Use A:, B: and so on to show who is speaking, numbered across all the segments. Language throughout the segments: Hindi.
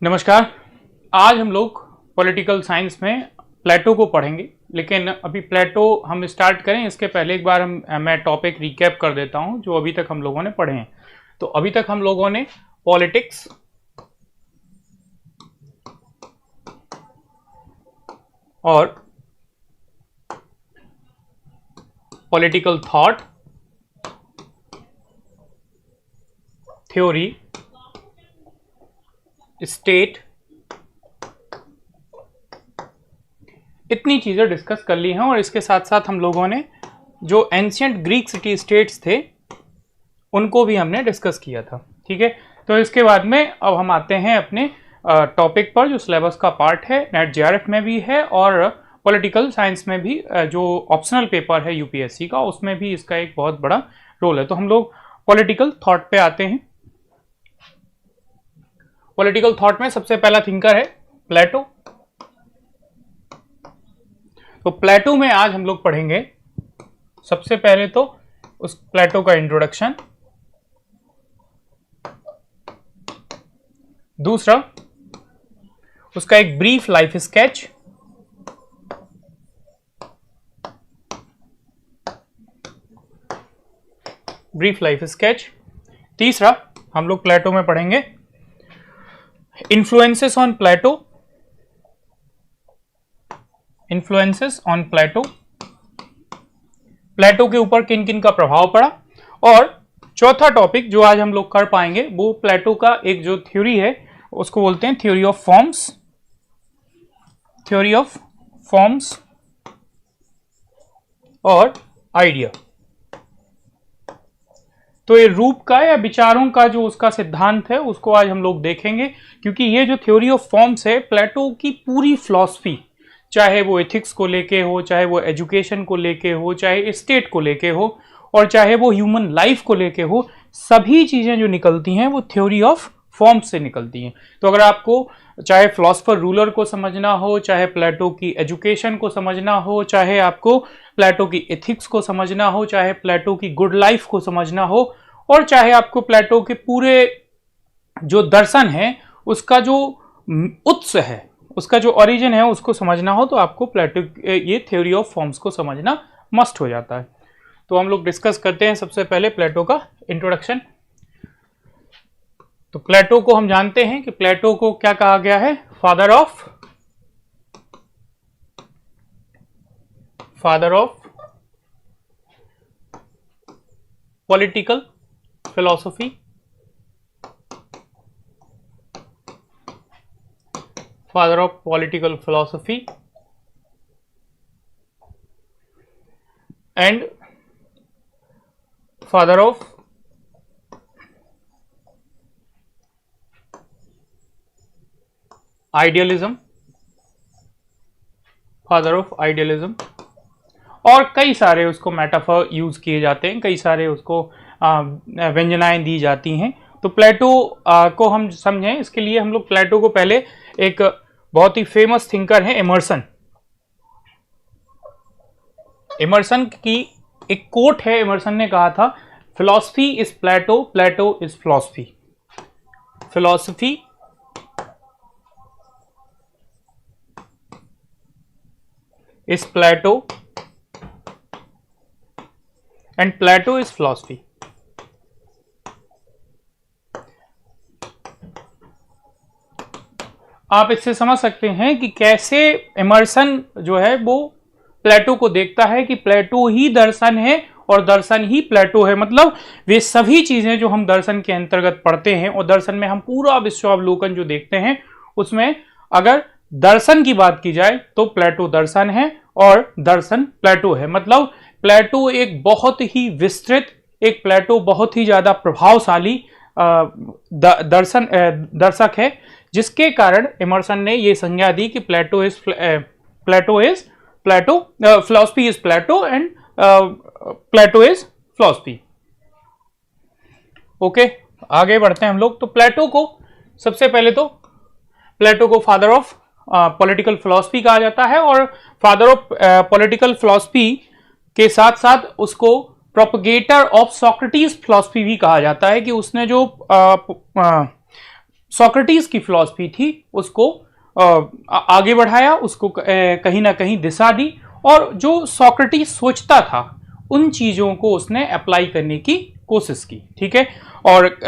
A: नमस्कार। आज हम लोग पॉलिटिकल साइंस में प्लेटो को पढ़ेंगे, लेकिन अभी प्लेटो हम स्टार्ट करें इसके पहले एक बार मैं टॉपिक रिकैप कर देता हूं जो अभी तक हम लोगों ने पढ़े हैं। तो अभी तक हम लोगों ने पॉलिटिक्स, और पॉलिटिकल थॉट, थ्योरी, स्टेट, इतनी चीजें डिस्कस कर ली हैं। और इसके साथ साथ हम लोगों ने जो एंशियंट ग्रीक सिटी स्टेट्स थे उनको भी हमने डिस्कस किया था। ठीक है, तो इसके बाद में अब हम आते हैं अपने टॉपिक पर जो सिलेबस का पार्ट है, नेट जेआरएफ में भी है और पॉलिटिकल साइंस में भी जो ऑप्शनल पेपर है यूपीएससी का, उसमें भी इसका एक बहुत बड़ा रोल है। तो हम लोग पॉलिटिकल थॉट पे आते हैं। पॉलिटिकल थॉट में सबसे पहला थिंकर है प्लेटो। तो प्लेटो में आज हम लोग पढ़ेंगे सबसे पहले तो उस प्लेटो का इंट्रोडक्शन, दूसरा उसका एक ब्रीफ लाइफ स्केच, तीसरा हम लोग प्लेटो में पढ़ेंगे इन्फ्लुएंसेस ऑन प्लेटो, प्लेटो के ऊपर किन किन का प्रभाव पड़ा। और चौथा टॉपिक जो आज हम लोग कर पाएंगे वो प्लेटो का एक जो थ्योरी है उसको बोलते हैं थ्योरी ऑफ फॉर्म्स और आइडिया। तो ये रूप का या विचारों का जो उसका सिद्धांत है उसको आज हम लोग देखेंगे, क्योंकि ये जो थ्योरी ऑफ फॉर्म्स है प्लेटो की पूरी फिलॉसफी, चाहे वो एथिक्स को लेके हो, चाहे वो एजुकेशन को लेके हो, चाहे स्टेट को लेके हो, और चाहे वो ह्यूमन लाइफ को लेके हो, सभी चीजें जो निकलती हैं वो थ्योरी ऑफ फॉर्म्स से निकलती हैं। तो अगर आपको चाहे फिलोसफर रूलर को समझना हो, चाहे प्लेटो की एजुकेशन को समझना हो, चाहे आपको प्लेटो की एथिक्स को समझना हो, चाहे प्लेटो की गुड लाइफ को समझना हो, और चाहे आपको प्लेटो के पूरे जो दर्शन है उसका जो उत्स है, उसका जो ओरिजिन है उसको समझना हो, तो आपको प्लेटो ये थ्योरी ऑफ फॉर्म्स को समझना मस्ट हो जाता है। तो हम लोग डिस्कस करते हैं सबसे पहले प्लेटो का इंट्रोडक्शन। तो प्लेटो को हम जानते हैं कि प्लेटो को क्या कहा गया है, father of political philosophy, and father of idealism, और कई सारे उसको मेटाफर यूज किए जाते हैं, कई सारे उसको व्यंजनाएं दी जाती हैं। तो प्लेटो को हम समझें इसके लिए हम लोग प्लेटो को पहले एक बहुत ही फेमस थिंकर है इमर्सन की एक कोट है। इमर्सन ने कहा था, philosophy is Plato, Plato is philosophy. Philosophy is Plato and Plato is philosophy. आप इससे समझ सकते हैं कि कैसे इमर्सन जो है वो प्लेटो को देखता है कि प्लेटो ही दर्शन है और दर्शन ही प्लेटो है। मतलब वे सभी चीजें जो हम दर्शन के अंतर्गत पढ़ते हैं और दर्शन में हम पूरा विश्वावलोकन जो देखते हैं उसमें अगर दर्शन की बात की जाए तो प्लेटो दर्शन है और दर्शन प्लेटो है। मतलब प्लेटो एक बहुत ही विस्तृत, एक प्लेटो बहुत ही ज्यादा प्रभावशाली दर्शक है, जिसके कारण इमर्सन ने ये संज्ञा दी कि philosophy is Plato and Plato is philosophy. Okay, आगे बढ़ते हैं हम लोग। तो प्लेटो को सबसे पहले तो प्लेटो को फादर ऑफ पॉलिटिकल फिलॉसफी कहा जाता है, और फादर ऑफ पॉलिटिकल फिलॉसफी के साथ साथ उसको प्रोपगेटर ऑफ सोक्रेटिस फिलॉसफी भी कहा जाता है, कि उसने जो सोक्रेटिस की फिलॉसफी थी उसको आगे बढ़ाया, उसको कहीं ना कहीं दिशा दी, और जो सोक्रेटिस सोचता था उन चीजों को उसने अप्लाई करने की कोशिश की। ठीक है, और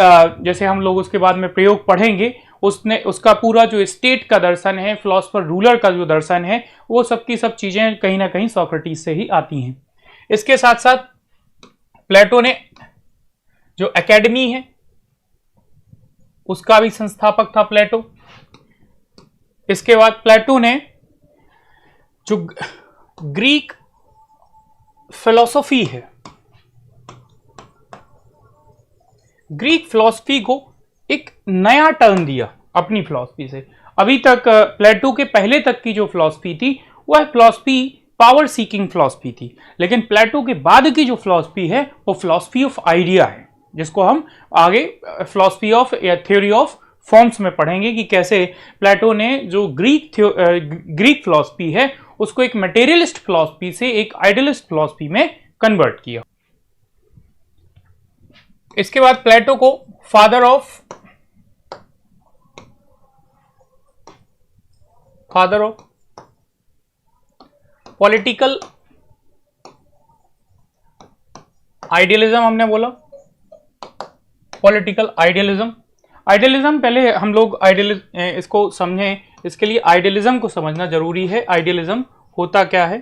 A: जैसे हम लोग उसके बाद में प्रयोग पढ़ेंगे, उसने उसका पूरा जो स्टेट का दर्शन है, फिलोसफर रूलर का जो दर्शन है, वो सब की सब चीजें कहीं ना कहीं सोक्रेटिस से ही आती हैं। इसके साथ साथ प्लेटो ने जो एकेडमी है उसका भी संस्थापक था प्लेटो। इसके बाद प्लेटो ने जो ग्रीक फिलॉसफी है, ग्रीक फिलॉसफी को एक नया टर्न दिया अपनी फिलॉसफी से। अभी तक प्लेटो के पहले तक की जो फिलॉसफी थी वह फिलॉसफी पावर सीकिंग फिलॉसफी थी, लेकिन प्लेटो के बाद की जो फिलॉसफी है वो फिलॉसफी ऑफ आइडिया है, जिसको हम आगे फिलॉसफी ऑफ या थ्योरी ऑफ फॉर्म्स में पढ़ेंगे कि कैसे प्लेटो ने जो ग्रीक फिलॉसफी है उसको एक मटेरियलिस्ट फिलॉसफी से एक आइडियलिस्ट फिलॉसफी में कन्वर्ट किया। इसके बाद प्लेटो को फादर ऑफ पॉलिटिकल आइडियलिज्म हमने बोला। पॉलिटिकल आइडियलिज्म पहले हम लोग इसको समझें, इसके लिए आइडियलिज्म को समझना जरूरी है। आइडियलिज्म होता क्या है?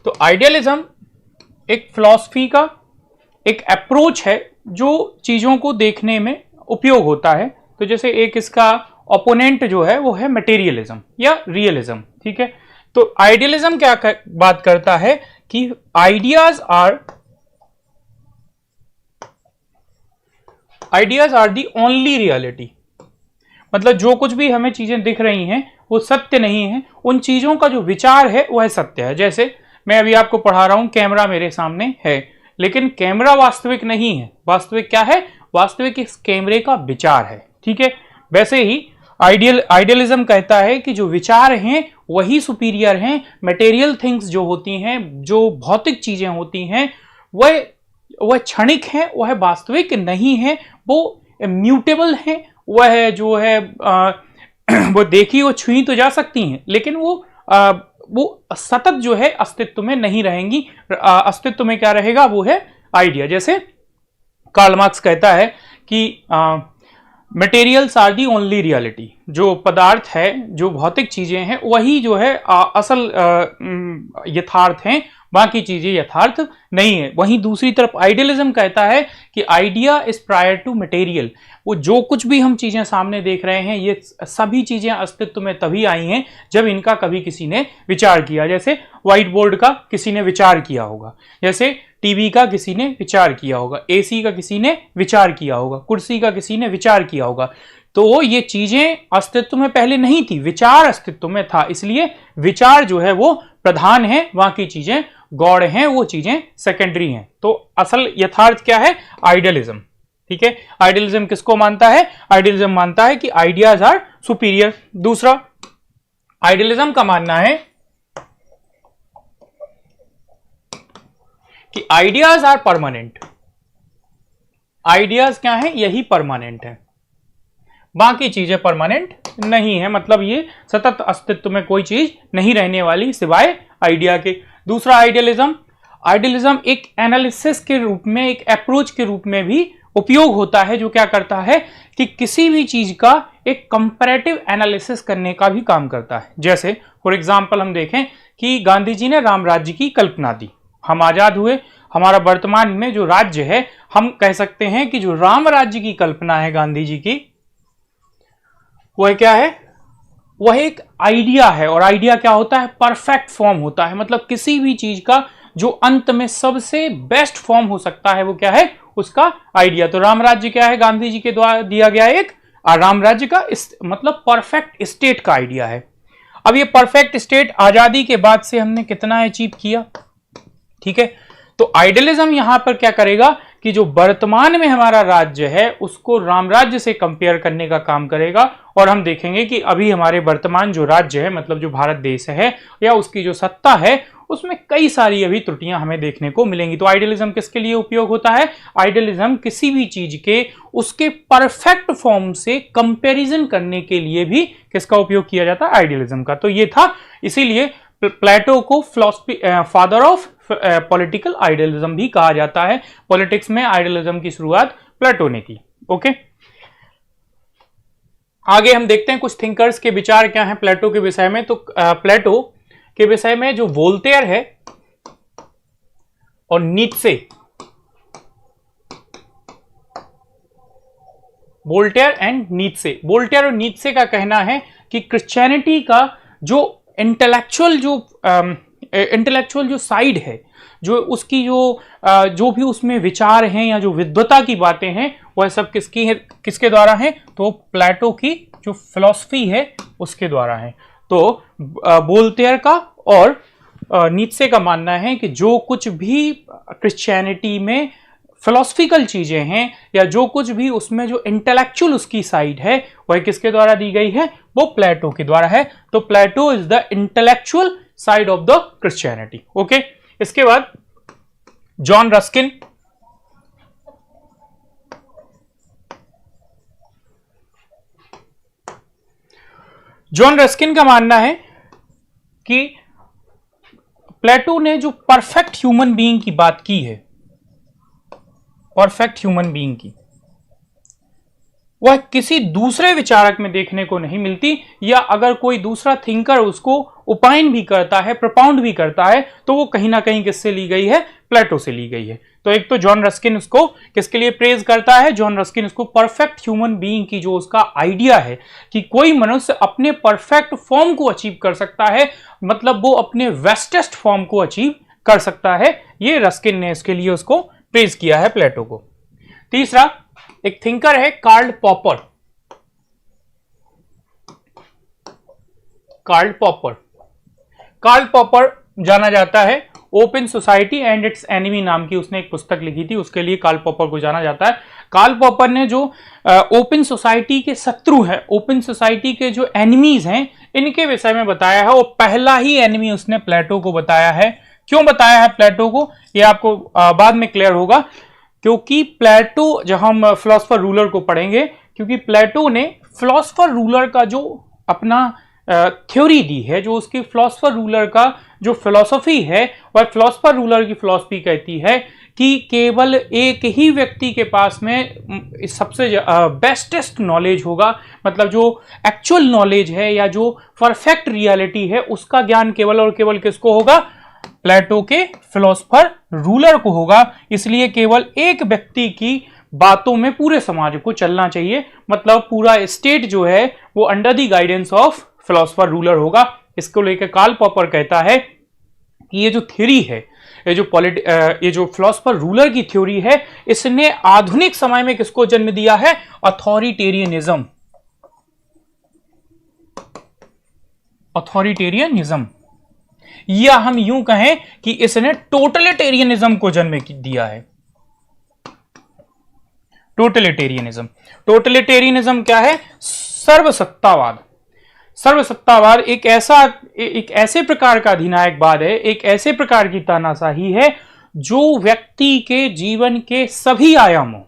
A: तो आइडियलिज्म एक फिलॉसफी का एक अप्रोच है जो चीजों को देखने में उपयोग होता है। तो जैसे एक इसका ओपोनेंट जो है वो है मटेरियलिज्म या रियलिज्म। ठीक है, तो आइडियलिज्म क्या बात करता है कि ideas are the only reality, मतलब जो कुछ भी हमें चीजें दिख रही हैं वो सत्य नहीं है, उन चीजों का जो विचार है वह सत्य है। जैसे मैं अभी आपको पढ़ा रहा हूं, कैमरा मेरे सामने है, लेकिन कैमरा वास्तविक नहीं है। वास्तविक क्या है? वास्तविक इस कैमरे का विचार है। ठीक है, वैसे ही आइडियलिज्म कहता है कि जो विचार हैं वही सुपीरियर हैं। मटेरियल थिंग्स जो होती हैं, जो भौतिक चीजें होती हैं, वह क्षणिक है, वह वास्तविक नहीं है, वो म्यूटेबल है। वह जो है वो देखी वो छुई तो जा सकती हैं, लेकिन वो सतत जो है अस्तित्व में नहीं रहेंगी। अस्तित्व में क्या रहेगा? वो है आइडिया। जैसे कार्ल मार्क्स कहता है कि materials are the only reality, जो पदार्थ है, जो भौतिक चीजें हैं, वही जो है असल यथार्थ हैं, बाकी चीजें यथार्थ नहीं है। वहीं दूसरी तरफ आइडियलिज्म कहता है कि idea is prior to material. वो जो कुछ भी हम चीजें सामने देख रहे हैं, ये सभी चीजें अस्तित्व में तभी आई हैं जब इनका कभी किसी ने विचार किया। जैसे व्हाइट बोर्ड का किसी ने विचार किया होगा, जैसे टीवी का किसी ने विचार किया होगा, एसी का किसी ने विचार किया होगा, कुर्सी का किसी ने विचार किया होगा। तो ये चीजें अस्तित्व में पहले नहीं थी, विचार अस्तित्व में था, इसलिए विचार जो है वो प्रधान है, बाकी चीजें गौड़ हैं, वो चीजें सेकेंडरी हैं। तो असल यथार्थ क्या है? आइडियलिज्म। ठीक है, आइडियलिज्म किसको मानता है? आइडियलिज्म मानता है कि आइडियाज आर सुपीरियर। दूसरा, आइडियलिज्म का मानना है कि आइडियाज आर परमानेंट। आइडियाज क्या है? यही परमानेंट है, बाकी चीजें परमानेंट नहीं है। मतलब ये सतत अस्तित्व में कोई चीज नहीं रहने वाली सिवाय आइडिया के। दूसरा, आइडियलिज्म एक एनालिसिस के रूप में, एक अप्रोच के रूप में भी उपयोग होता है, जो क्या करता है कि किसी भी चीज का एक कंपैरेटिव एनालिसिस करने का भी काम करता है। जैसे फॉर एग्जांपल हम देखें कि गांधी जी ने राम राज्य की कल्पना दी, हम आजाद हुए, हमारा वर्तमान में जो राज्य है, हम कह सकते हैं कि जो राम राज्य की कल्पना है गांधी जी की, वह क्या है? वह एक आइडिया है। और आइडिया क्या होता है? परफेक्ट फॉर्म होता है। मतलब किसी भी चीज का जो अंत में सबसे बेस्ट फॉर्म हो सकता है, वो क्या है? उसका आइडिया। तो राम राज्य क्या है? गांधी जी के द्वारा दिया गया एक राम राज्य का मतलब परफेक्ट स्टेट का आइडिया है। अब ये परफेक्ट स्टेट आजादी के बाद से हमने कितना अचीव किया? ठीक है, तो आइडियलिज्म यहां पर क्या करेगा कि जो वर्तमान में हमारा राज्य है उसको राम राज्य से कंपेयर करने का काम करेगा। और हम देखेंगे कि अभी हमारे वर्तमान जो राज्य है, मतलब जो भारत देश है या उसकी जो सत्ता है, उसमें कई सारी अभी त्रुटियां हमें देखने को मिलेंगी। तो आइडियलिज्म किसके लिए उपयोग होता है? आइडियलिज्म किसी भी चीज के उसके परफेक्ट फॉर्म से कंपैरिजन करने के लिए भी किसका उपयोग किया जाता है? आइडियलिज्म का। तो ये था, इसीलिए प्लेटो को philosophy father of political idealism भी कहा जाता है। पॉलिटिक्स में आइडियलिज्म की शुरुआत प्लेटो ने की। ओके, आगे हम देखते हैं कुछ थिंकर्स के विचार क्या हैं प्लेटो के विषय में। तो प्लेटो के विषय में जो वोल्टेयर है और Nietzsche, Voltaire and Nietzsche, Voltaire और नीत्शे का कहना है कि क्रिश्चियनिटी का जो इंटेलेक्चुअल जो साइड है, जो उसकी जो भी उसमें विचार हैं या जो विद्वता की बातें हैं, वह सब किसकी है, किसके द्वारा है? तो प्लेटो की जो फिलॉसफी है उसके द्वारा है। तो वोल्टेयर का और नीत्शे का मानना है कि जो कुछ भी क्रिश्चियनिटी में फिलोसफिकल चीजें हैं या जो कुछ भी उसमें जो इंटेलेक्चुअल उसकी साइड है वह किसके द्वारा दी गई है? वो प्लेटो के द्वारा है। तो Plato is the intellectual side of the Christianity. Okay, इसके बाद जॉन रस्किन, जॉन रस्किन का मानना है कि प्लेटो ने जो परफेक्ट ह्यूमन बीइंग की बात की है, परफेक्ट ह्यूमन बीइंग की, वह किसी दूसरे विचारक में देखने को नहीं मिलती, या अगर कोई दूसरा थिंकर उसको ओपाइन भी करता है, प्रपाउंड भी करता है, तो वो कहीं ना कहीं किससे ली गई है? प्लेटो से ली गई है। तो एक तो जॉन रस्किन उसको किसके लिए प्रेज करता है? जॉन रस्किन उसको परफेक्ट ह्यूमन बीइंग की जो उसका आइडिया है कि कोई मनुष्य अपने परफेक्ट फॉर्म को अचीव कर सकता है, मतलब वो अपने वेस्टेस्ट फॉर्म को अचीव कर सकता है, ये रस्किन ने इसके लिए उसको प्रेज किया है प्लेटो को। तीसरा एक थिंकर है Karl Popper. Karl Popper, Karl Popper जाना जाता है open society and its enemy नाम की उसने एक पुस्तक लिखी थी, उसके लिए कार्ल पॉपर को जाना जाता है। कार्ल पॉपर ने जो ओपन सोसाइटी के शत्रु हैं, ओपन सोसाइटी के जो एनिमीज हैं, इनके विषय में बताया है, और पहला ही एनिमी उसने प्लेटो को बताया है। क्यों बताया है प्लेटो को, ये आपको बाद में क्लियर होगा, क्योंकि प्लेटो, जब हम फिलोसफर रूलर को पढ़ेंगे, क्योंकि प्लेटो ने फिलोसफर रूलर का जो अपना थ्योरी दी है, जो उसकी फिलोसफर रूलर का जो फिलॉसफी है, वह फिलोसफर रूलर की फिलॉसफी कहती है कि केवल एक ही व्यक्ति के पास में सबसे बेस्टेस्ट नॉलेज होगा, मतलब जो एक्चुअल नॉलेज है या जो परफेक्ट रियलिटी है, उसका ज्ञान केवल और केवल किसको होगा? प्लेटो के फिलोसफर रूलर को होगा। इसलिए केवल एक व्यक्ति की बातों में पूरे समाज को चलना चाहिए, मतलब पूरा स्टेट जो है वो under the guidance of philosopher ruler होगा। इसको लेकर कार्ल पॉपर कहता है कि ये जो थ्योरी है, ये जो फिलोसफर रूलर की थ्योरी है, इसने आधुनिक समय में किसको जन्म दिया है? अथॉरिटेरियनिज्म। अथॉरिटेरियनिज्म, या हम यूं कहें कि इसने टोटलिटेरियनिज्म को जन्म दिया है। टोटलिटेरियनिज्म, टोटलिटेरियनिज्म क्या है? सर्वसत्तावाद। सर्वसत्तावाद एक ऐसे प्रकार का अधिनायकवाद है, एक ऐसे प्रकार की तानाशाही है जो व्यक्ति के जीवन के सभी आयामों,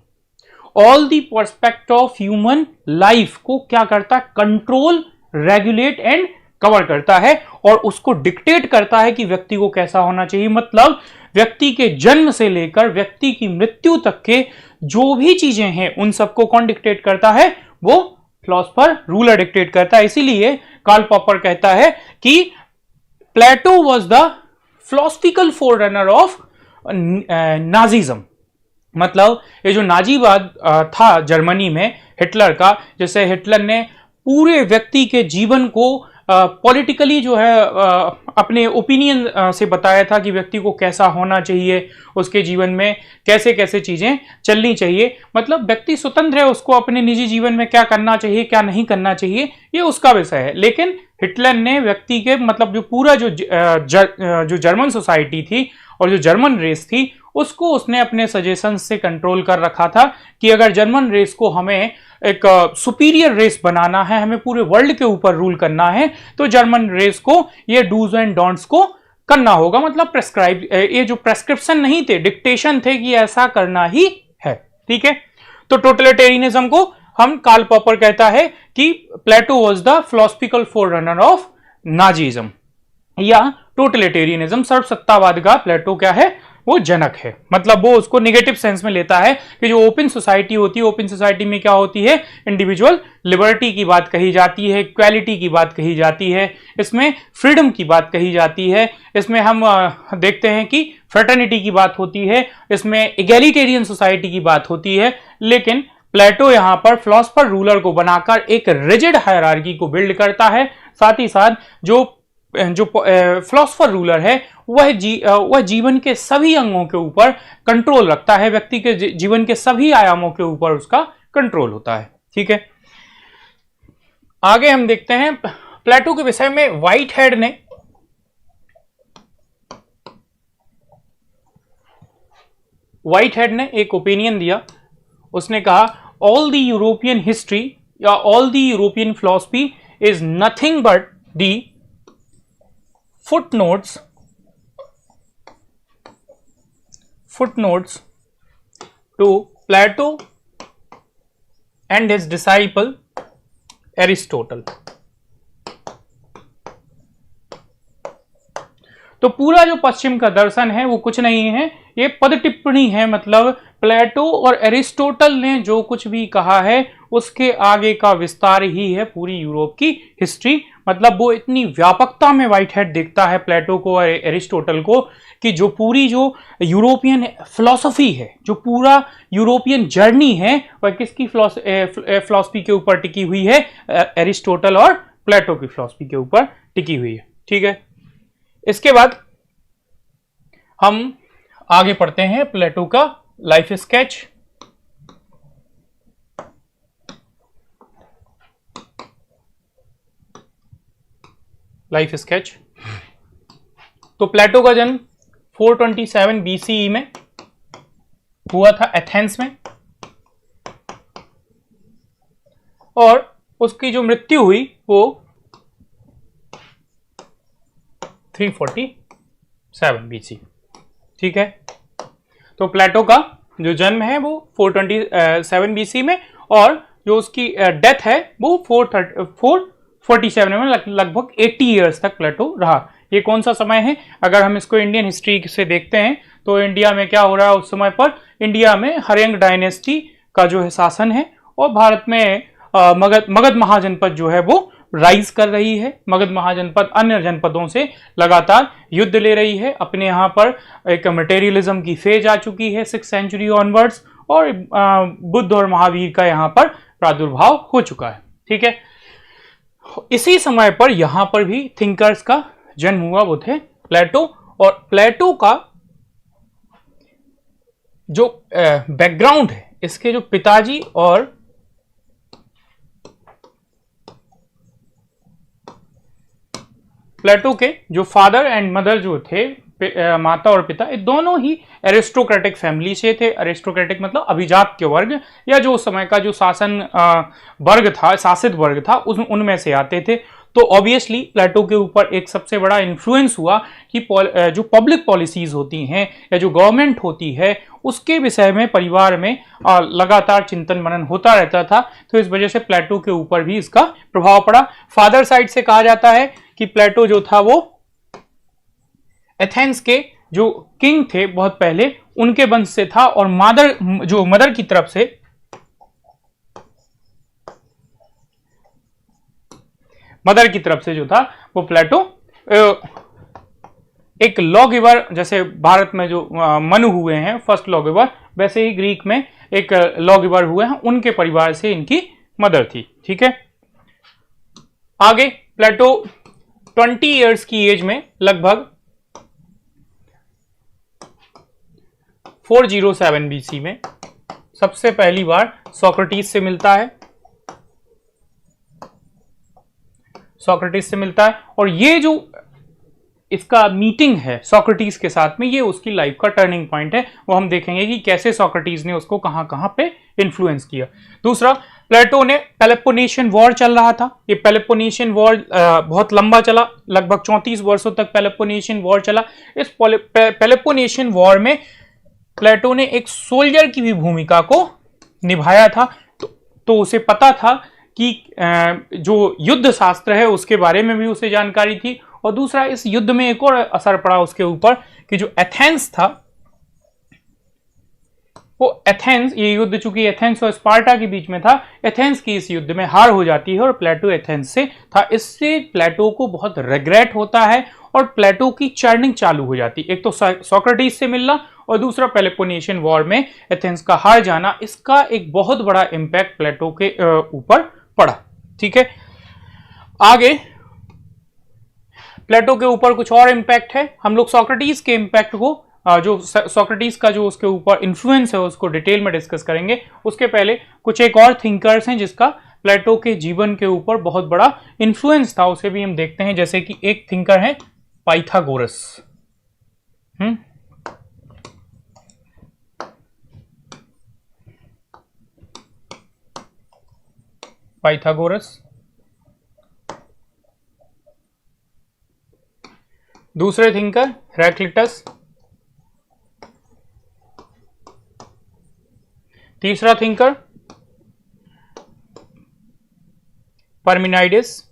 A: all the पर्सपेक्ट of human life को क्या करता है? कंट्रोल, रेगुलेट एंड कवर करता है, और उसको डिक्टेट करता है कि व्यक्ति को कैसा होना चाहिए। मतलब व्यक्ति के जन्म से लेकर व्यक्ति की मृत्यु तक के जो भी चीजें हैं, उन सबको कौन डिक्टेट करता है? वो फिलोसफर रूलर डिक्टेट करता है। इसीलिए कार्ल पॉपर कहता है कि Plato was the philosophical forerunner of Nazism. मतलब ये जो नाजीवाद था जर्मनी में हिटलर का, जैसे हिटलर ने पूरे व्यक्ति के जीवन को पॉलिटिकली जो है अपने ओपिनियन से बताया था कि व्यक्ति को कैसा होना चाहिए, उसके जीवन में कैसे कैसे चीजें चलनी चाहिए। मतलब व्यक्ति स्वतंत्र है, उसको अपने निजी जीवन में क्या करना चाहिए, क्या नहीं करना चाहिए, ये उसका विषय है। लेकिन हिटलर ने व्यक्ति के, मतलब जो पूरा जो जर्मन सोसाइटी थी और जो जर्मन रेस थी, उसको उसने अपने सजेशन से कंट्रोल कर रखा था कि अगर जर्मन रेस को हमें एक सुपीरियर रेस बनाना है, हमें पूरे वर्ल्ड के ऊपर रूल करना है, तो जर्मन रेस को ये डूज एंड डोंट्स को करना होगा, मतलब प्रेस्क्राइब, ये जो प्रेस्क्रिप्शन नहीं थे, डिक्टेशन थे कि ऐसा करना ही है। ठीक है, तो टोटलिटेरियनिज्म को हम कार्ल पॉपर कहता है कि Plato was the philosophical forerunner of नाजीज्म, या टोटलिटेरियनिज्म, सर्वसत्तावाद का प्लेटो क्या है, वो जनक है। मतलब वो उसको निगेटिव सेंस में लेता है कि जो ओपन सोसाइटी होती है, ओपन सोसाइटी में क्या होती है, इंडिविजुअल लिबर्टी की बात कही जाती है, इक्वालिटी की बात कही जाती है, इसमें फ्रीडम की बात कही जाती है, इसमें हम देखते हैं कि फ्रेटर्निटी की बात होती है, इसमें इगैलिटेरियन सोसाइटी की बात होती है। लेकिन प्लेटो यहां पर फिलोसफर रूलर को बनाकर एक रिजिड हायरार्की को बिल्ड करता है। साथ ही साथ जो फिलोसफर रूलर है वह जीवन के सभी अंगों के ऊपर कंट्रोल रखता है, व्यक्ति के जीवन के सभी आयामों के ऊपर उसका कंट्रोल होता है। ठीक है, आगे हम देखते हैं प्लेटो के विषय में व्हाइटहेड ने एक ओपिनियन दिया। उसने कहा ऑल द यूरोपियन हिस्ट्री या all the European philosophy is nothing but the footnotes to Plato and his disciple Aristotle। तो पूरा जो पश्चिम का दर्शन है वो कुछ नहीं है, ये पद टिप्पणी है। मतलब प्लेटो और एरिस्टोटल ने जो कुछ भी कहा है उसके आगे का विस्तार ही है पूरी यूरोप की हिस्ट्री। मतलब वो इतनी व्यापकता में व्हाइटहेड देखता है प्लेटो को और एरिस्टोटल को कि जो पूरी जो यूरोपियन फिलॉसफी है, जो पूरा यूरोपियन जर्नी है, वह किसकी फिलॉसफी के ऊपर टिकी हुई है, एरिस्टोटल और प्लेटो की फिलॉसफी के ऊपर टिकी हुई है। ठीक है, इसके बाद हम आगे पढ़ते हैं प्लेटो का लाइफ स्केच। Life sketch. तो प्लेटो का जन्म 427 BCE में हुआ था एथेंस में, और उसकी जो मृत्यु हुई वो 347 BC। ठीक है, तो प्लेटो का जो जन्म है वो 427 BC में, और जो उसकी डेथ है वो 447 में, लगभग 80 ईयर्स तक प्लेटो रहा। ये कौन सा समय है? अगर हम इसको इंडियन हिस्ट्री से देखते हैं तो इंडिया में क्या हो रहा है उस समय पर, इंडिया में हर्यंग डायनेस्टी का जो है शासन है, और भारत में मगध महाजनपद जो है वो राइज कर रही है। मगध महाजनपद अन्य जनपदों से लगातार युद्ध ले रही है। अपने यहाँ पर एक मटेरियलिज्म की फेज आ चुकी है 6th सेंचुरी ऑनवर्ड्स, और बुद्ध और महावीर का यहाँ पर प्रादुर्भाव हो चुका है। ठीक है, इसी समय पर यहां पर भी थिंकर्स का जन्म हुआ, वो थे प्लेटो। और प्लेटो का जो बैकग्राउंड है, इसके जो पिताजी और प्लेटो के जो फादर एंड मदर जो थे, माता और पिता, ये दोनों ही एरिस्टोक्रेटिक फैमिली से थे। एरिस्टोक्रेटिक मतलब अभिजात के वर्ग, या जो समय का जो शासन वर्ग था, शासित वर्ग था, उनमें से आते थे। तो ऑब्वियसली प्लेटो के ऊपर एक सबसे बड़ा इन्फ्लुएंस हुआ कि जो पब्लिक पॉलिसीज होती हैं या जो गवर्नमेंट होती है उसके विषय में परिवार में लगातार चिंतन मनन होता रहता था। तो इस वजह से प्लेटो के ऊपर भी इसका प्रभाव पड़ा। फादर साइड से कहा जाता है कि प्लेटो जो था वो एथेंस के जो किंग थे बहुत पहले, उनके वंश से था, और मदर की तरफ से जो था वो प्लेटो एक लॉ गिवर, जैसे भारत में जो मनु हुए हैं फर्स्ट लॉ गिवर, वैसे ही ग्रीक में एक लॉ गिवर हुए हैं, उनके परिवार से इनकी मदर थी। ठीक है, आगे प्लेटो 20 इयर्स की एज में लगभग 407 BC में सबसे पहली बार सोक्रेटिस से मिलता है। और ये जो इसका मीटिंग है सोक्रेटिस के साथ में, ये उसकी लाइफ का टर्निंग पॉइंट है। वो हम देखेंगे कि कैसे सोक्रेटिस ने उसको कहां पे इन्फ्लुएंस किया। दूसरा, प्लेटो ने पेलोपोनेशियन वॉर चल रहा था, ये पेलोपोनेशियन वॉर बहुत लंबा चला, लगभग 34 वर्षों तक पेलोपोनेशियन वॉर चला। इस पेलोपोनेशियन वॉर में प्लेटो ने एक सोल्जर की भी भूमिका को निभाया था, तो उसे पता था कि जो युद्ध शास्त्र है उसके बारे में भी उसे जानकारी थी। और दूसरा, इस युद्ध में एक और असर पड़ा उसके ऊपर कि जो एथेंस था, वो एथेंस, ये युद्ध चूंकि एथेंस और स्पार्टा के बीच में था, एथेंस की इस युद्ध में हार हो जाती है और प्लेटो एथेंस से था। इससे प्लेटो को बहुत रिग्रेट होता है और प्लेटो की चर्निंग चालू हो जाती है। एक तो सोक्रेटिस से मिलना और दूसरा पेलोपोनेशियन वॉर में एथेंस का हार जाना, इसका एक बहुत बड़ा इंपैक्ट प्लेटो के ऊपर पड़ा। ठीक है, आगे प्लेटो के ऊपर कुछ और इंपैक्ट है। हम लोग सोक्रेटिस के इंपैक्ट को, जो सोक्रेटिस का जो उसके ऊपर इन्फ्लुएंस है, उसको डिटेल में डिस्कस करेंगे। उसके पहले कुछ एक और थिंकर्स हैं जिसका प्लेटो के जीवन के ऊपर बहुत बड़ा इन्फ्लुएंस था, उसे भी हम देखते हैं। जैसे कि एक थिंकर है पाइथागोरस। पाइथागोरस। दूसरे थिंकर हेराक्लिटस। तीसरा थिंकर पार्मेनाइडस।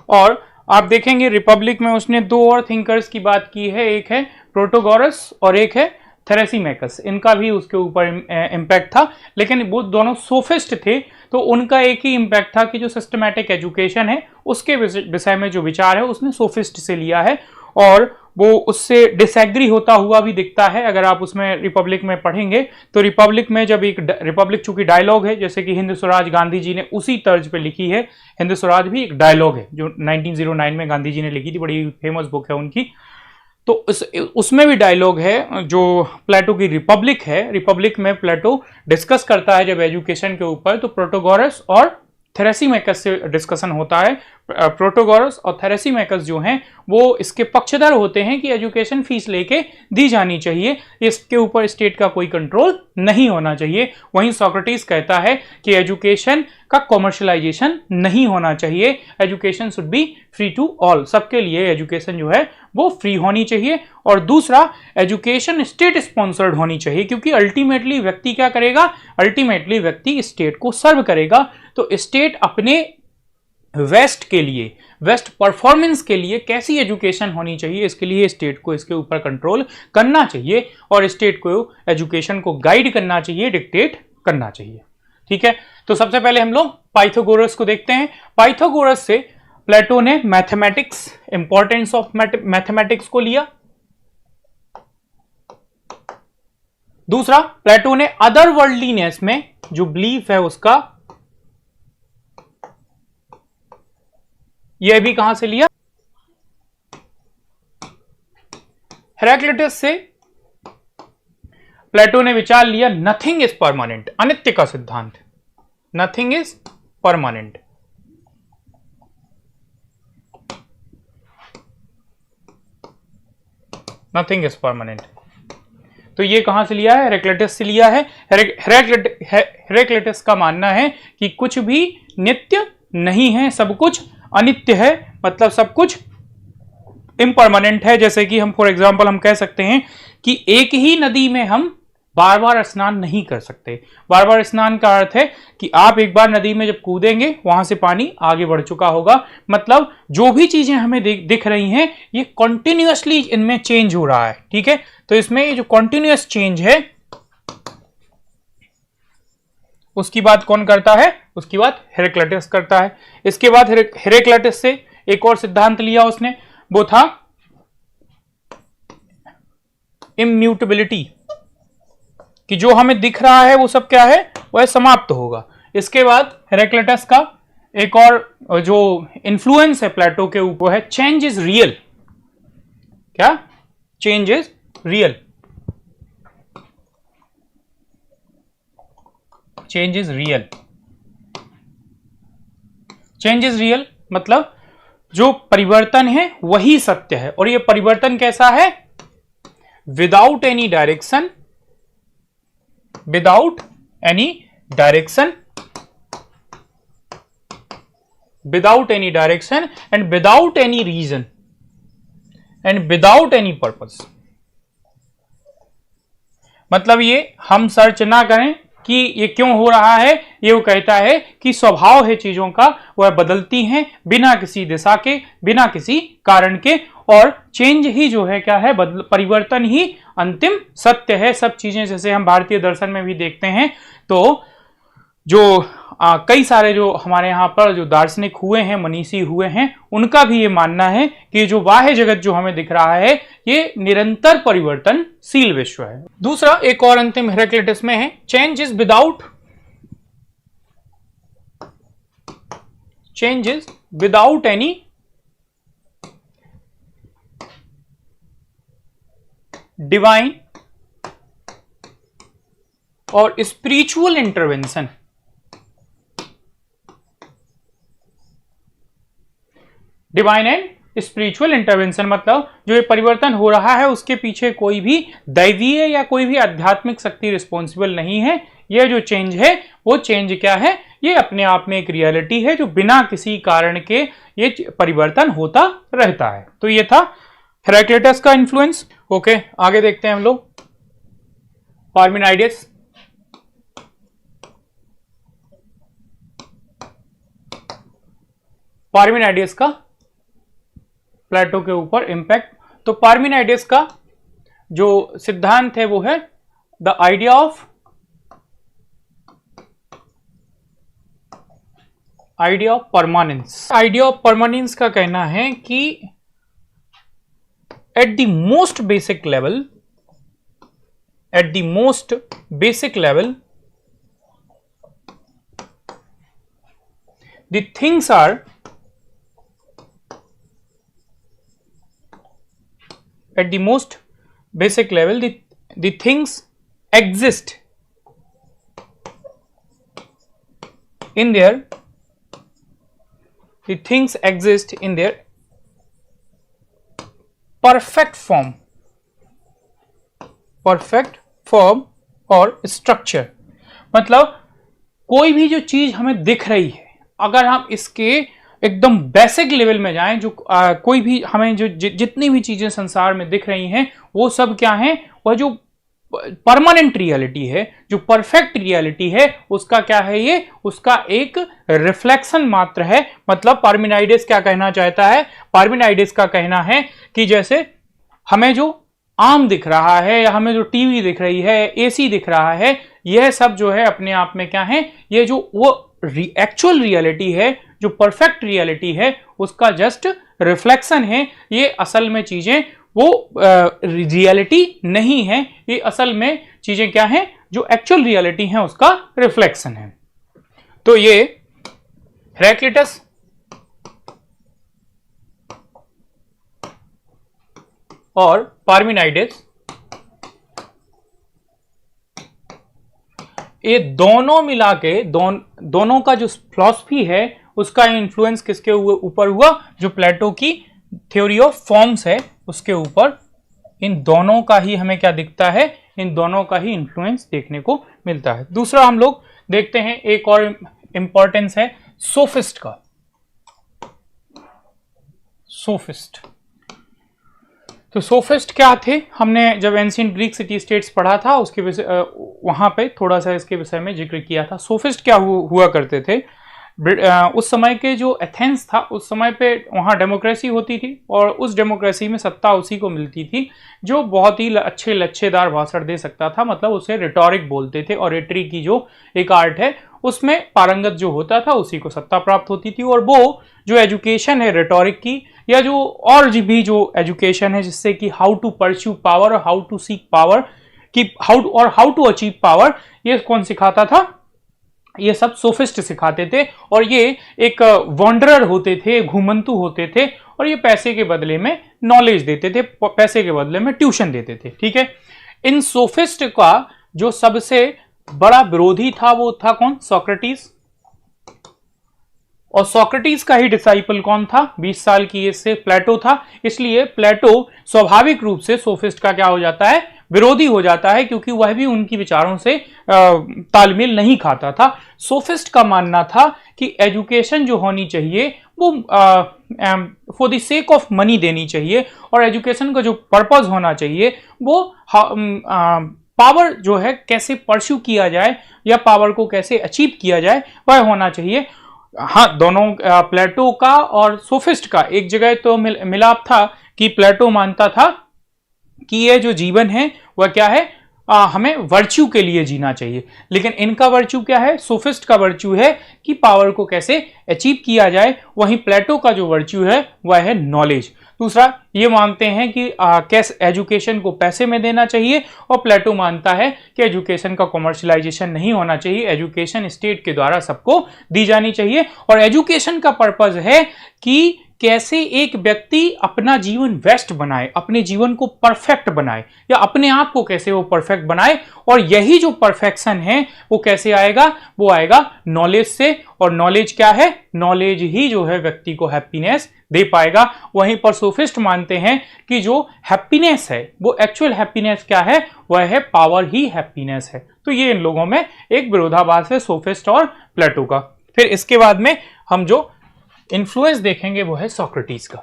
A: और आप देखेंगे रिपब्लिक में उसने दो और थिंकर्स की बात की है, एक है प्रोटोगोरस और एक है थेरेसीमेकस। इनका भी उसके ऊपर इम्पैक्ट था, लेकिन वो दोनों सोफिस्ट थे, तो उनका एक ही इम्पैक्ट था कि जो सिस्टमैटिक एजुकेशन है उसके विषय में जो विचार है उसने सोफिस्ट से लिया है, और वो उससे डिसएग्री होता हुआ भी दिखता है। अगर आप उसमें रिपब्लिक में पढ़ेंगे तो रिपब्लिक में जब एक रिपब्लिक चूंकि डायलॉग है, जैसे कि हिंद स्वराज गांधी जी ने उसी तर्ज पे लिखी है। हिंद स्वराज भी एक डायलॉग है जो 1909 में गांधी जी ने लिखी थी, बड़ी फेमस बुक है उनकी। तो उसमें भी डायलॉग है जो प्लेटो की रिपब्लिक है। रिपब्लिक में प्लेटो डिस्कस करता है जब एजुकेशन के ऊपर, तो प्रोटोगोरस और थेरेसीमेकस से डिस्कशन होता है। प्रोटोगोरस और थेरेसीमेकस जो हैं वो इसके पक्षधर होते हैं कि एजुकेशन फीस लेके दी जानी चाहिए, इसके ऊपर स्टेट का कोई कंट्रोल नहीं होना चाहिए। वहीं सोक्रेटिस कहता है कि एजुकेशन का कॉमर्शलाइजेशन नहीं होना चाहिए, education should be free to all, सबके लिए एजुकेशन जो है वो फ्री होनी चाहिए। और दूसरा, एजुकेशन स्टेट स्पॉन्सर्ड होनी चाहिए, क्योंकि अल्टीमेटली व्यक्ति क्या करेगा, अल्टीमेटली व्यक्ति स्टेट को सर्व करेगा। तो स्टेट अपने वेस्ट के लिए, वेस्ट परफॉर्मेंस के लिए कैसी एजुकेशन होनी चाहिए, इसके लिए स्टेट को इसके ऊपर कंट्रोल करना चाहिए और स्टेट को एजुकेशन को गाइड करना चाहिए, डिक्टेट करना चाहिए। ठीक है, तो सबसे पहले हम लोग पाइथागोरस को देखते हैं। पाइथागोरस से प्लेटो ने मैथमेटिक्स, इंपॉर्टेंस ऑफ मैथमेटिक्स को लिया। दूसरा, प्लेटो ने अदर वर्ल्डलीनेस में जो बिलीफ है उसका, यह भी कहां से लिया, हेराक्लिटस से प्लेटो ने विचार लिया नथिंग इज परमानेंट, अनित्य का सिद्धांत, nothing is permanent. Nothing is permanent, तो ये कहां से लिया है, हेराक्लिटस से लिया है। हेराक्लिटस का मानना है कि कुछ भी नित्य नहीं है, सब कुछ अनित्य है, मतलब सब कुछ इम्परमानेंट है। जैसे कि हम फॉर एग्जांपल हम कह सकते हैं कि एक ही नदी में हम बार बार स्नान नहीं कर सकते। बार बार स्नान का अर्थ है कि आप एक बार नदी में जब कूदेंगे वहां से पानी आगे बढ़ चुका होगा, मतलब जो भी चीजें हमें दिख रही हैं ये कॉन्टिन्यूअसली इनमें चेंज हो रहा है। ठीक है, तो इसमें ये जो कॉन्टिन्यूअस चेंज है उसकी बात कौन करता है, उसकी बात हेराक्लिटस करता है। इसके बाद हेराक्लिटस से एक और सिद्धांत लिया उसने, वो था इम्यूटेबिलिटी, कि जो हमें दिख रहा है वो सब क्या है, वह समाप्त होगा। इसके बाद हेराक्लिटस का एक और जो इन्फ्लुएंस है प्लेटो के ऊपर है चेंज इज रियल। क्या, change is real, change is real. Change is real मतलब जो परिवर्तन है वही सत्य है, और ये परिवर्तन कैसा है, without any direction, without any direction, without any direction and without any reason and without any purpose. मतलब ये हम सर्च ना करें कि ये क्यों हो रहा है, ये वो कहता है कि स्वभाव है चीजों का, वह बदलती हैं बिना किसी दिशा के, बिना किसी कारण के, और चेंज ही जो है क्या है, परिवर्तन ही अंतिम सत्य है। सब चीजें जैसे हम भारतीय दर्शन में भी देखते हैं, तो जो कई सारे जो हमारे यहाँ पर जो दार्शनिक हुए हैं, मनीषी हुए हैं, उनका भी ये मानना है कि जो बाह्य जगत जो हमें दिख रहा है ये निरंतर परिवर्तनशील विश्व है। दूसरा एक और अंतिम हेराक्लिटस में है, change is without any divine और spiritual intervention. Divine and spiritual intervention मतलब जो ये परिवर्तन हो रहा है उसके पीछे कोई भी दैवीय या कोई भी आध्यात्मिक शक्ति रिस्पॉन्सिबल नहीं है। ये जो चेंज है वो चेंज क्या है, ये अपने आप में एक रियलिटी है जो बिना किसी कारण के ये परिवर्तन होता रहता है। तो ये था हेराक्लिटस का इन्फ्लुएंस। ओके, आगे देखते हैं हम लोग पार्मेनाइडस। पार्मेनाइडस का प्लेटो के ऊपर इंपैक्ट। तो पार्मेनाइडस का जो सिद्धांत है वो है the idea of permanence. Idea of permanence का कहना है कि at the most basic level the things are at the most basic level the things exist in their perfect form और structure। मतलब कोई भी जो चीज हमें दिख रही है, अगर हम इसके एकदम बेसिक लेवल में जाएं, जो कोई भी हमें जो जितनी भी चीजें संसार में दिख रही हैं वो सब क्या हैं, वह जो परमानेंट रियलिटी है, जो परफेक्ट रियलिटी है, उसका क्या है, ये उसका एक रिफ्लेक्शन मात्र है। मतलब पार्मेनाइडस क्या कहना चाहता है, पार्मेनाइडस का कहना है कि जैसे हमें जो आम दिख रहा है या हमें जो टीवी दिख रही है, एसी दिख रहा है, यह सब जो है अपने आप में क्या है, ये जो वो एक्चुअल रियलिटी है, जो परफेक्ट रियलिटी है, उसका जस्ट रिफ्लेक्शन है। ये असल में चीजें वो रियलिटी नहीं है, ये असल में चीजें क्या हैं, जो एक्चुअल रियलिटी है उसका रिफ्लेक्शन है। तो ये हेराक्लिटस और पार्मेनाइडस, ये दोनों मिला के दोनों का जो फिलॉसफी है उसका इन्फ्लुएंस किसके ऊपर हुआ, जो प्लेटो की थ्योरी ऑफ फॉर्म्स है उसके ऊपर। इन दोनों का ही हमें क्या दिखता है, इन दोनों का ही इन्फ्लुएंस देखने को मिलता है। दूसरा हम लोग देखते हैं, एक और इंपॉर्टेंस है सोफिस्ट का। सोफिस्ट, तो सोफिस्ट क्या थे, हमने जब एंशिएंट ग्रीक सिटी स्टेट्स पढ़ा था उसके विषय वहां पे थोड़ा सा इसके विषय में जिक्र किया था। सोफिस्ट क्या हुआ करते थे, उस समय के जो एथेंस था उस समय पे वहाँ डेमोक्रेसी होती थी और उस डेमोक्रेसी में सत्ता उसी को मिलती थी जो बहुत ही अच्छे लच्छेदार भाषण दे सकता था। मतलब उसे रिटोरिक बोलते थे, और रेटरी की जो एक आर्ट है उसमें पारंगत जो होता था उसी को सत्ता प्राप्त होती थी। और वो जो एजुकेशन है रिटोरिक की, या जो और भी जो एजुकेशन है जिससे कि हाउ टू परस्यू पावर और हाउ टू सीक पावर की हाउ टू अचीव पावर, ये कौन सिखाता था, ये सब सोफिस्ट सिखाते थे। और ये एक वॉन्डरर होते थे, घुमंतु होते थे, और ये पैसे के बदले में नॉलेज देते थे, पैसे के बदले में ट्यूशन देते थे। ठीक है, इन सोफिस्ट का जो सबसे बड़ा विरोधी था वो था कौन, सोक्रेटिस। और सोक्रेटिस का ही डिसाइपल कौन था, 20 साल की एज से प्लेटो था। इसलिए प्लेटो स्वाभाविक रूप से सोफिस्ट का क्या हो जाता है, विरोधी हो जाता है, क्योंकि वह भी उनकी विचारों से तालमेल नहीं खाता था। सोफिस्ट का मानना था कि एजुकेशन जो होनी चाहिए वो for the sake of money देनी चाहिए, और एजुकेशन का जो पर्पस होना चाहिए वो पावर जो है कैसे परस्यू किया जाए या पावर को कैसे अचीव किया जाए वह होना चाहिए। हाँ, दोनों प्लेटो का और सोफिस्ट का एक जगह तो मिलाप था कि प्लेटो मानता था कि ये जो जीवन है वह क्या है, हमें वर्च्यू के लिए जीना चाहिए। लेकिन इनका वर्च्यू क्या है, सोफिस्ट का वर्च्यू है कि पावर को कैसे अचीव किया जाए। वहीं प्लेटो का जो वर्च्यू है वह है नॉलेज। दूसरा, ये मानते हैं कि कैसे एजुकेशन को पैसे में देना चाहिए, और प्लेटो मानता है कि एजुकेशन का कॉमर्शलाइजेशन नहीं होना चाहिए, एजुकेशन स्टेट के द्वारा सबको दी जानी चाहिए। और एजुकेशन का पर्पस है कि कैसे एक व्यक्ति अपना जीवन बेस्ट बनाए, अपने जीवन को परफेक्ट बनाए, या अपने आप को कैसे वो परफेक्ट बनाए। और यही जो परफेक्शन है वो कैसे आएगा, वो आएगा नॉलेज से। और नॉलेज क्या है, नॉलेज ही जो है व्यक्ति को हैप्पीनेस दे पाएगा। वहीं पर सोफिस्ट मानते हैं कि जो हैप्पीनेस है वो एक्चुअल हैप्पीनेस क्या है, वह है पावर ही हैप्पीनेस है। तो ये इन लोगों में एक विरोधाभास है, सोफिस्ट और प्लेटो का। फिर इसके बाद में हम जो इन्फ्लुएंस देखेंगे वो है सोक्रेटिस का।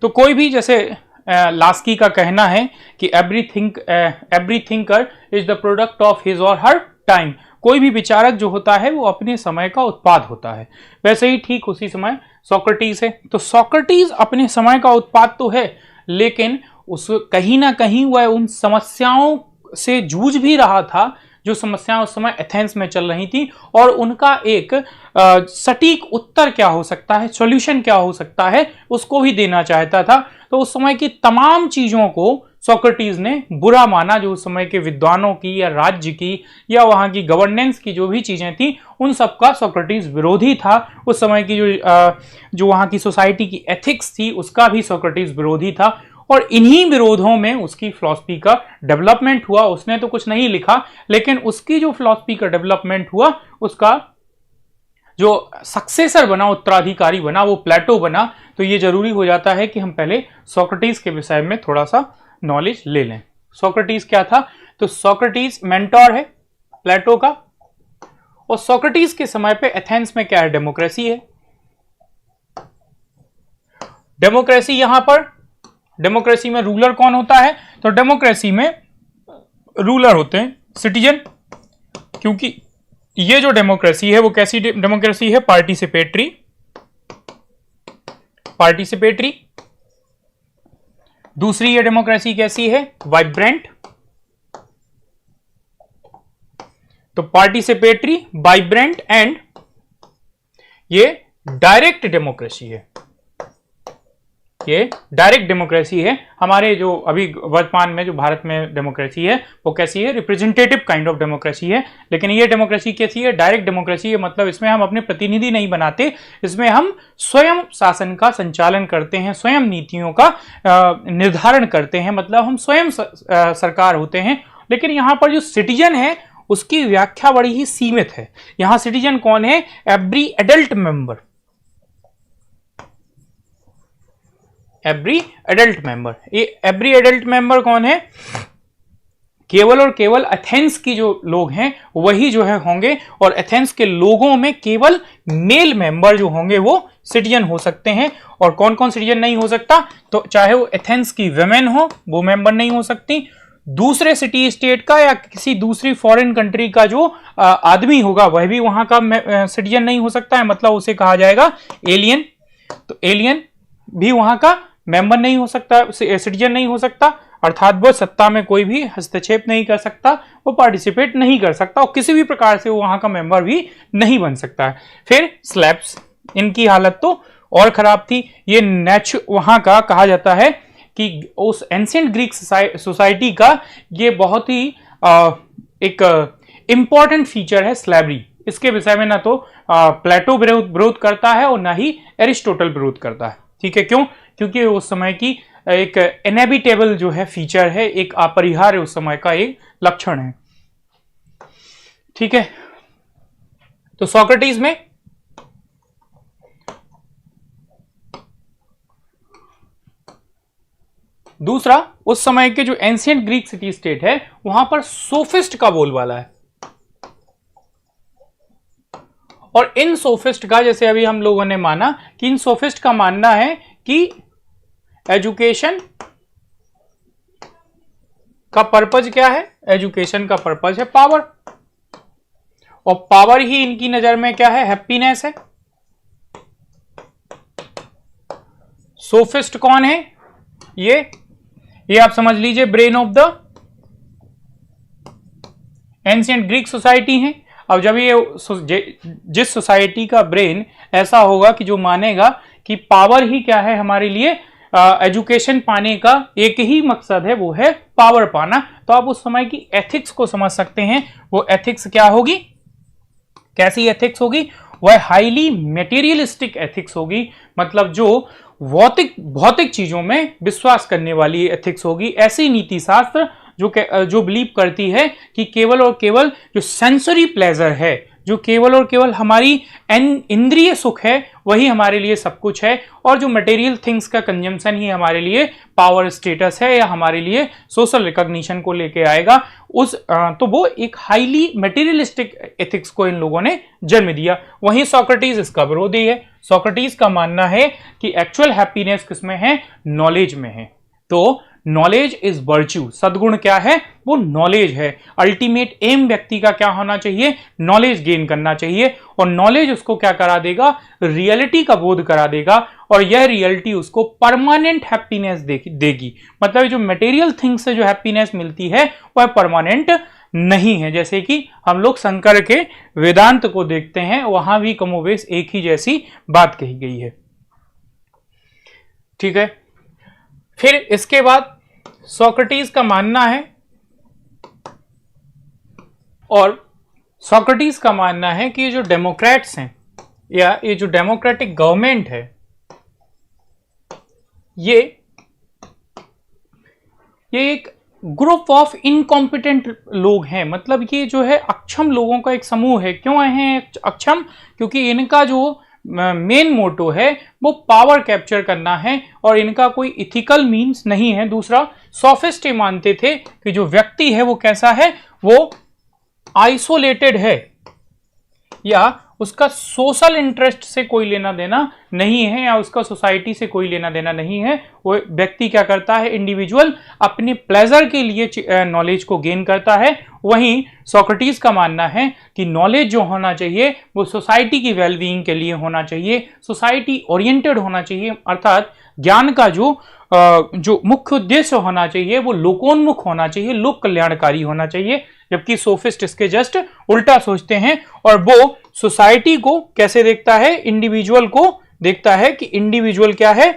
A: तो कोई भी, जैसे लास्की का कहना है कि every thinker is the product of his और हर टाइम। कोई भी विचारक जो होता है वो अपने समय का उत्पाद होता है, वैसे ही ठीक उसी समय सोक्रेटिस है। तो सोक्रेटिस अपने समय का उत्पाद तो है, लेकिन उस कहीं ना कहीं वह उन समस्याओं से जूझ भी रहा था जो समस्याएं उस समय एथेंस में चल रही थी, और उनका एक सटीक उत्तर क्या हो सकता है, सॉल्यूशन क्या हो सकता है, उसको भी देना चाहता था। तो उस समय की तमाम चीजों को सोक्रेटिस ने बुरा माना, जो उस समय के विद्वानों की या राज्य की या वहां की गवर्नेंस की जो भी चीजें थी उन सब का सोक्रेटिस विरोधी था। उस समय की जो वहां की सोसाइटी की एथिक्स थी उसका भी सोक्रेटिस विरोधी था, और इन्हीं विरोधों में उसकी फिलॉसफी का डेवलपमेंट हुआ। उसने तो कुछ नहीं लिखा, लेकिन उसकी जो फिलॉसफी का डेवलपमेंट हुआ, उसका जो सक्सेसर बना, उत्तराधिकारी बना, वो प्लेटो बना। तो ये जरूरी हो जाता है कि हम पहले सोक्रेटिस के विषय में थोड़ा सा नॉलेज ले लें। सोक्रेटिस क्या था, तो सोक्रेटिस मेंटोर है प्लेटो का, और सोक्रेटिस के समय पे एथेंस में क्या है, डेमोक्रेसी है। डेमोक्रेसी, यहां पर डेमोक्रेसी में रूलर कौन होता है, तो डेमोक्रेसी में रूलर होते हैं सिटीजन, क्योंकि ये जो डेमोक्रेसी है वो कैसी डेमोक्रेसी है, पार्टिसिपेटरी। दूसरी ये डेमोक्रेसी कैसी है, वाइब्रेंट। तो पार्टिसिपेटरी, वाइब्रेंट एंड ये डायरेक्ट डेमोक्रेसी है। ये डायरेक्ट डेमोक्रेसी है। हमारे जो अभी वर्तमान में जो भारत में डेमोक्रेसी है वो कैसी है, रिप्रेजेंटेटिव काइंड ऑफ डेमोक्रेसी है। लेकिन ये डेमोक्रेसी कैसी है, डायरेक्ट डेमोक्रेसी है। मतलब इसमें हम अपने प्रतिनिधि नहीं बनाते, इसमें हम स्वयं शासन का संचालन करते हैं, स्वयं नीतियों का निर्धारण करते हैं, मतलब हम स्वयं सरकार होते हैं। लेकिन यहाँ पर जो सिटीजन है उसकी व्याख्या बड़ी ही सीमित है। यहाँ सिटीजन कौन है, every adult member, every adult member. ये एवरी एडल्ट मेंबर कौन है, केवल और केवल एथेंस की जो लोग हैं वही जो है होंगे, और एथेंस के लोगों में केवल मेल मेंबर जो होंगे वो सिटीजन हो सकते हैं। और कौन कौन सिटीजन नहीं हो सकता, तो चाहे वो एथेंस की वुमेन हो वो मेंबर नहीं हो सकती, दूसरे सिटी स्टेट का या किसी दूसरी फॉरेन कंट्री का जो आदमी होगा वह भी वहां का सिटीजन नहीं हो सकता है, मतलब उसे कहा जाएगा एलियन। तो एलियन भी वहां का मेंबर नहीं हो सकता, सिटीजन नहीं हो सकता, अर्थात वो सत्ता में कोई भी हस्तक्षेप नहीं कर सकता, वो पार्टिसिपेट नहीं कर सकता, और किसी भी प्रकार से वो वहां का मेंबर भी नहीं बन सकता है। फिर स्लैब्स, इनकी हालत तो और खराब थी। ये वहां का कहा जाता है कि उस एंशिएंट ग्रीक सोसाइटी का ये बहुत ही एक इंपॉर्टेंट फीचर है स्लैवरी। इसके विषय में ना तो प्लेटो विरोध करता है और ना ही एरिस्टोटल विरोध करता है। ठीक है, क्यों, क्योंकि उस समय की एक इनएविटेबल जो है फीचर है, एक अपरिहार्य उस समय का एक लक्षण है। ठीक है, तो सोक्रेटिस में दूसरा, उस समय के जो एंशियंट ग्रीक सिटी स्टेट है वहां पर सोफिस्ट का बोलबाला है, और इन सोफिस्ट का, जैसे अभी हम लोगों ने माना कि इन सोफिस्ट का मानना है कि एजुकेशन का पर्पज क्या है, एजुकेशन का पर्पज है पावर, और पावर ही इनकी नजर में क्या है, हैप्पीनेस है। सोफिस्ट कौन है, ये आप समझ लीजिए brain of the ancient Greek society है। अब जब ये जिस सोसाइटी का ब्रेन ऐसा होगा कि जो मानेगा कि पावर ही क्या है हमारे लिए, एजुकेशन पाने का एक ही मकसद है, वो है पावर पाना, तो आप उस समय की एथिक्स को समझ सकते हैं। वो एथिक्स क्या होगी, कैसी एथिक्स होगी, वह हाईली मटेरियलिस्टिक एथिक्स होगी, मतलब जो भौतिक चीजों में विश्वास करने वाली एथिक्स होगी। ऐसी नीति शास्त्र जो बिलीव करती है कि केवल और केवल जो सेंसरी प्लेजर है, जो केवल और केवल हमारी इंद्रिय सुख है, वही हमारे लिए सब कुछ है, और जो मटेरियल थिंग्स का कंजम्पशन ही हमारे लिए पावर स्टेटस है या हमारे लिए सोशल रिकॉग्निशन को लेके आएगा, तो वो एक हाईली मटेरियलिस्टिक एथिक्स को इन लोगों ने जन्म दिया। वहीं सोक्रेटिस इसका विरोधी है। सोक्रेटिस का मानना है कि एक्चुअल हैप्पीनेस किसमें है, नॉलेज में है। तो नॉलेज इज वर्च्यू, सद्गुण क्या है, वो नॉलेज है। अल्टीमेट एम व्यक्ति का क्या होना चाहिए, नॉलेज गेन करना चाहिए, और नॉलेज उसको क्या करा देगा, रियलिटी का बोध करा देगा, और यह रियलिटी उसको परमानेंट हैप्पीनेस देगी। मतलब जो मटेरियल थिंग्स से जो हैप्पीनेस मिलती है वह परमानेंट नहीं है। जैसे कि हम लोग शंकर के वेदांत को देखते हैं, वहां भी कमोबेश एक ही जैसी बात कही गई है। ठीक है, फिर इसके बाद सोक्रेटिस का मानना है, और सोक्रेटिस का मानना है कि ये जो डेमोक्रेट्स हैं या ये जो डेमोक्रेटिक गवर्नमेंट है, ये एक ग्रुप ऑफ इनकॉम्पिटेंट लोग हैं। मतलब ये जो है अक्षम लोगों का एक समूह है। क्यों है अक्षम, क्योंकि इनका जो मेन मोटो है वो पावर कैप्चर करना है, और इनका कोई इथिकल मीन्स नहीं है। दूसरा, सोफिस्ट ये मानते थे कि जो व्यक्ति है वो कैसा है, वो आइसोलेटेड है, या उसका सोशल इंटरेस्ट से कोई लेना देना नहीं है, या उसका सोसाइटी से कोई लेना देना नहीं है। वो व्यक्ति क्या करता है, इंडिविजुअल अपने प्लेजर के लिए नॉलेज को गेन करता है। वहीं सोक्रेटिस का मानना है कि नॉलेज जो होना चाहिए वो सोसाइटी की वेलबीइंग के लिए होना चाहिए, सोसाइटी ओरिएंटेड होना चाहिए, अर्थात ज्ञान का जो मुख्य उद्देश्य होना चाहिए वो लोकोन्मुख होना चाहिए, लोक कल्याणकारी होना चाहिए। जबकि सोफिस्ट इसके जस्ट उल्टा सोचते हैं, और वो सोसाइटी को कैसे देखता है, इंडिविजुअल को देखता है कि इंडिविजुअल क्या है,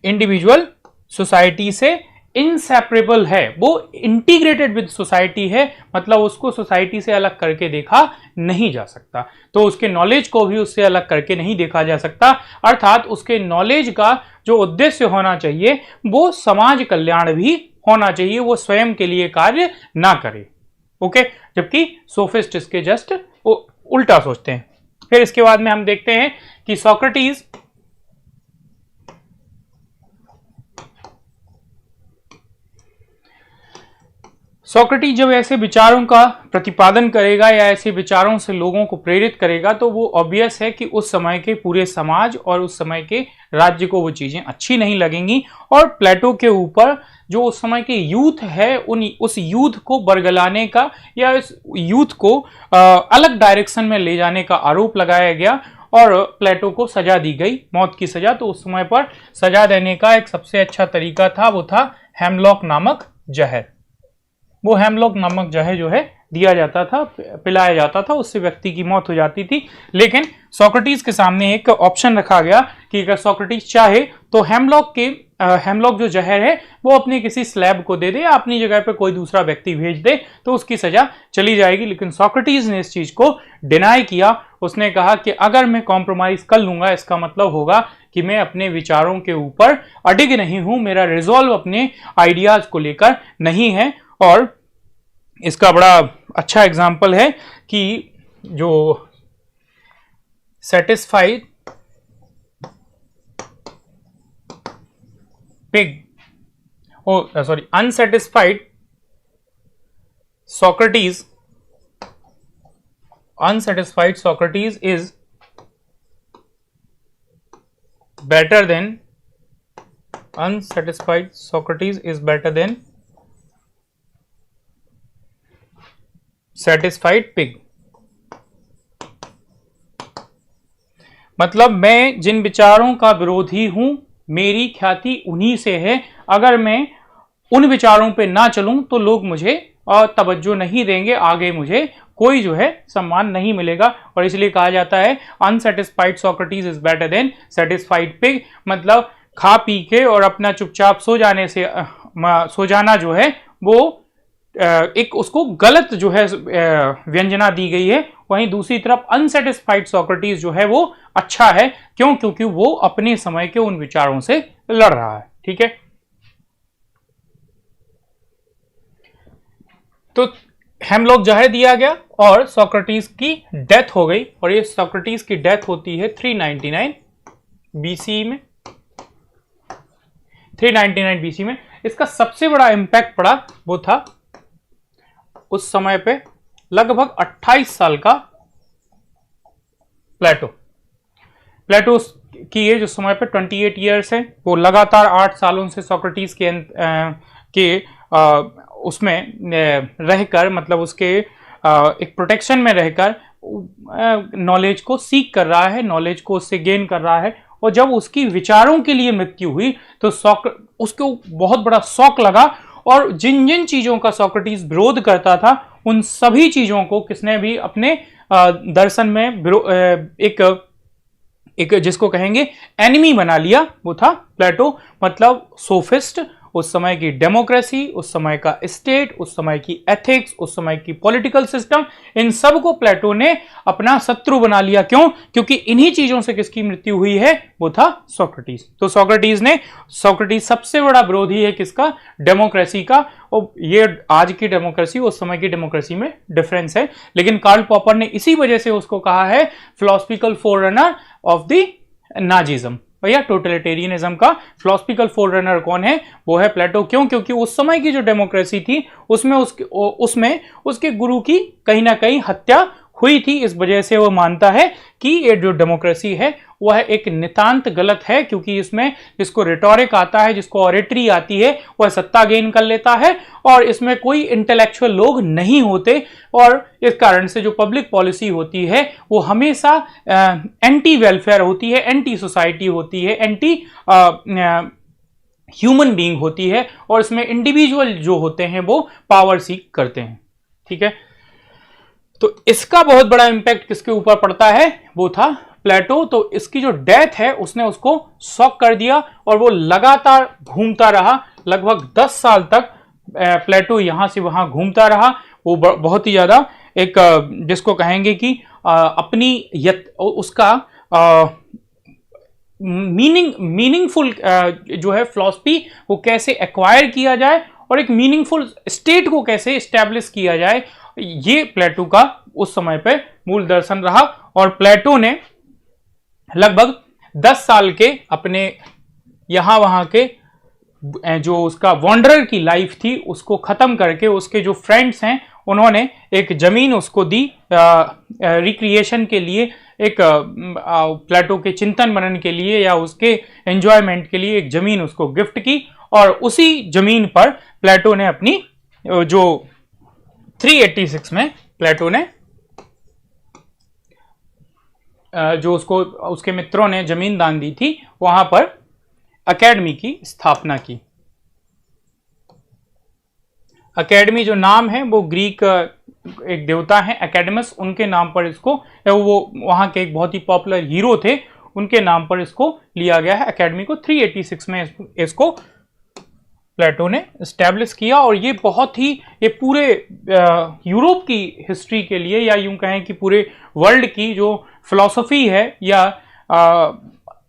A: इंडिविजुअल सोसाइटी से इनसेपरेबल है, वो इंटीग्रेटेड विद सोसाइटी है, मतलब उसको सोसाइटी से अलग करके देखा नहीं जा सकता। तो उसके नॉलेज को भी उससे अलग करके नहीं देखा जा सकता, अर्थात उसके नॉलेज का जो उद्देश्य होना चाहिए वो समाज कल्याण भी होना चाहिए, वो स्वयं के लिए कार्य ना करे। ओके, जबकि सोफिस्ट इसके जस्ट उल्टा सोचते हैं। फिर इसके बाद में हम देखते हैं कि सोक्रेटिस जब ऐसे विचारों का प्रतिपादन करेगा या ऐसे विचारों से लोगों को प्रेरित करेगा, तो वो ऑब्वियस है कि उस समय के पूरे समाज और उस समय के राज्य को वो चीजें अच्छी नहीं लगेंगी, और प्लेटो के ऊपर जो उस समय के यूथ है उस यूथ को बरगलाने का या इस यूथ को अलग डायरेक्शन में ले जाने का आरोप लगाया गया, और प्लेटो को सजा दी गई, मौत की सजा। तो उस समय पर सजा देने का एक सबसे अच्छा तरीका था, वो था हेमलॉक नामक जहर। वो हेमलॉक नामक जहर जो है दिया जाता था, पिलाया जाता था, उससे व्यक्ति की मौत हो जाती थी। लेकिन सोक्रेटिस के सामने एक ऑप्शन रखा गया कि अगर सोक्रेटिस चाहे तो हेमलॉक जो जहर है वो अपने किसी स्लैब को दे दे, या अपनी जगह पे कोई दूसरा व्यक्ति भेज दे, तो उसकी सजा चली जाएगी। लेकिन सोक्रेटिस ने इस चीज को डिनाई किया। उसने कहा कि अगर मैं कॉम्प्रोमाइज कर लूंगा इसका मतलब होगा कि मैं अपने विचारों के ऊपर अडिग नहीं हूं, मेरा रिजॉल्व अपने आइडियाज को लेकर नहीं है। और इसका बड़ा अच्छा एग्जाम्पल है कि जो satisfied pig, unsatisfied Socrates is better than satisfied pig। मतलब मैं जिन विचारों का विरोधी हूं, मेरी ख्याति उन्हीं से है। अगर मैं उन विचारों पे ना चलूं तो लोग मुझे तवज्जो नहीं देंगे, आगे मुझे कोई जो है सम्मान नहीं मिलेगा। और इसलिए कहा जाता है unsatisfied Socrates is better than satisfied pig. मतलब खा पी के और अपना चुपचाप सो जाना जो है वो एक उसको गलत जो है व्यंजना दी गई है। वहीं दूसरी तरफ अनसेटिस्फाइड सॉक्रेटिस जो है वो अच्छा है। क्यों? क्योंकि वो अपने समय के उन विचारों से लड़ रहा है। ठीक है, तो हेमलॉक जहर दिया गया और सोक्रेटिस की डेथ हो गई। और ये सोक्रेटिस की डेथ होती है 399 बीसी में। 399 बीसी में इसका सबसे बड़ा इंपैक्ट पड़ा वो था उस समय पे लगभग 28 साल का प्लेटो की एज उस समय पे 28 ईयर्स है। वो लगातार 8 सालों से सोक्रेटिस के उसमें रहकर, मतलब उसके एक प्रोटेक्शन में रहकर नॉलेज को सीख कर रहा है, नॉलेज को उससे गेन कर रहा है। और जब उसकी विचारों के लिए मृत्यु हुई तो उसको बहुत बड़ा शौक लगा और जिन जिन चीजों का सोक्रेटिस विरोध करता था उन सभी चीजों को किसने भी अपने दर्शन में एक जिसको कहेंगे एनिमी बना लिया, वो था प्लेटो। मतलब सोफिस्ट, उस समय की डेमोक्रेसी, उस समय का स्टेट, उस समय की एथिक्स, उस समय की पॉलिटिकल सिस्टम, इन सब को प्लेटो ने अपना शत्रु बना लिया। क्यों? क्योंकि इन्हीं चीजों से किसकी मृत्यु हुई है? वो था सोक्रेटिस। तो सोक्रेटिस सबसे बड़ा विरोधी है किसका? डेमोक्रेसी का। और ये आज की डेमोक्रेसी उस समय की डेमोक्रेसी में डिफरेंस है। लेकिन कार्ल पॉपर ने इसी वजह से उसको कहा है philosophical forerunner of the Nazism. भैया टोटलिटेरियनिज्म का फिलोसफिकल फोररनर कौन है? वो है प्लेटो। क्यों? क्योंकि उस समय की जो डेमोक्रेसी थी उसमें उसके गुरु की कहीं ना कहीं हत्या हुई थी। इस वजह से वो मानता है कि ये जो डेमोक्रेसी है वह एक नितांत गलत है, क्योंकि इसमें जिसको रिटोरिक आता है, जिसको ऑरेटरी आती है, वह सत्ता गेन कर लेता है और इसमें कोई इंटेलेक्चुअल लोग नहीं होते। और इस कारण से जो पब्लिक पॉलिसी होती है वो हमेशा एंटी वेलफेयर होती है, एंटी सोसाइटी होती है, एंटी ह्यूमन बीइंग होती है। और इसमें इंडिविजुअल जो होते हैं वो पावर सीक करते हैं। ठीक है, तो इसका बहुत बड़ा इंपैक्ट किसके ऊपर पड़ता है? वो था प्लेटो। तो इसकी जो डेथ है उसने उसको शॉक कर दिया और वो लगातार घूमता रहा। लगभग 10 साल तक प्लेटो यहां से वहां घूमता रहा। वो बहुत ही ज्यादा एक जिसको कहेंगे कि उसका मीनिंगफुल जो है फिलॉसफी वो कैसे एक्वायर किया जाए और एक मीनिंगफुल स्टेट को कैसे एस्टैब्लिश किया जाए, ये प्लेटो का उस समय पे मूल दर्शन रहा। और प्लेटो ने लगभग 10 साल के अपने यहां वहां के जो उसका वॉन्डरर की लाइफ थी उसको खत्म करके उसके जो फ्रेंड्स हैं उन्होंने एक जमीन उसको दी रिक्रिएशन के लिए, एक प्लेटो के चिंतन मनन के लिए या उसके एंजॉयमेंट के लिए एक जमीन उसको गिफ्ट की। और उसी जमीन पर प्लेटो ने अपनी जो 386 में प्लेटो ने जो उसके मित्रों ने जमीन दान दी थी वहां पर एकेडमी की स्थापना की। एकेडमी जो नाम है वो ग्रीक एक देवता है एकेडमस, उनके नाम पर इसको, वो वहां के एक बहुत ही पॉपुलर हीरो थे, उनके नाम पर इसको लिया गया है। एकेडमी को 386 में इसको प्लेटो ने एस्टैब्लिश किया। और ये बहुत ही ये पूरे यूरोप की हिस्ट्री के लिए या यूं कहें कि पूरे वर्ल्ड की जो फिलॉसफी है या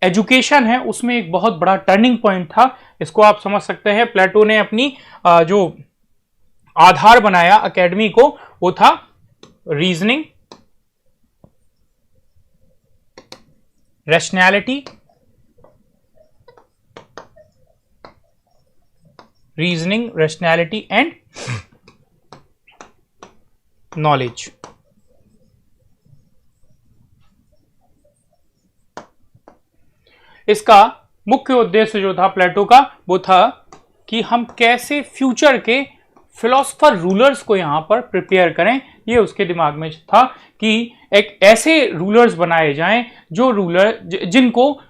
A: एजुकेशन है उसमें एक बहुत बड़ा टर्निंग पॉइंट था। इसको आप समझ सकते हैं, प्लेटो ने अपनी जो आधार बनाया एकेडमी को वो था रीजनिंग, रैशनैलिटी, एंड नॉलेज। इसका मुख्य उद्देश्य जो था प्लेटो का वो था कि हम कैसे फ्यूचर के फिलोसफर रूलर्स को यहां पर प्रिपेयर करें। ये उसके दिमाग में था कि एक ऐसे रूलर्स बनाए जाएं जो रूलर जिनको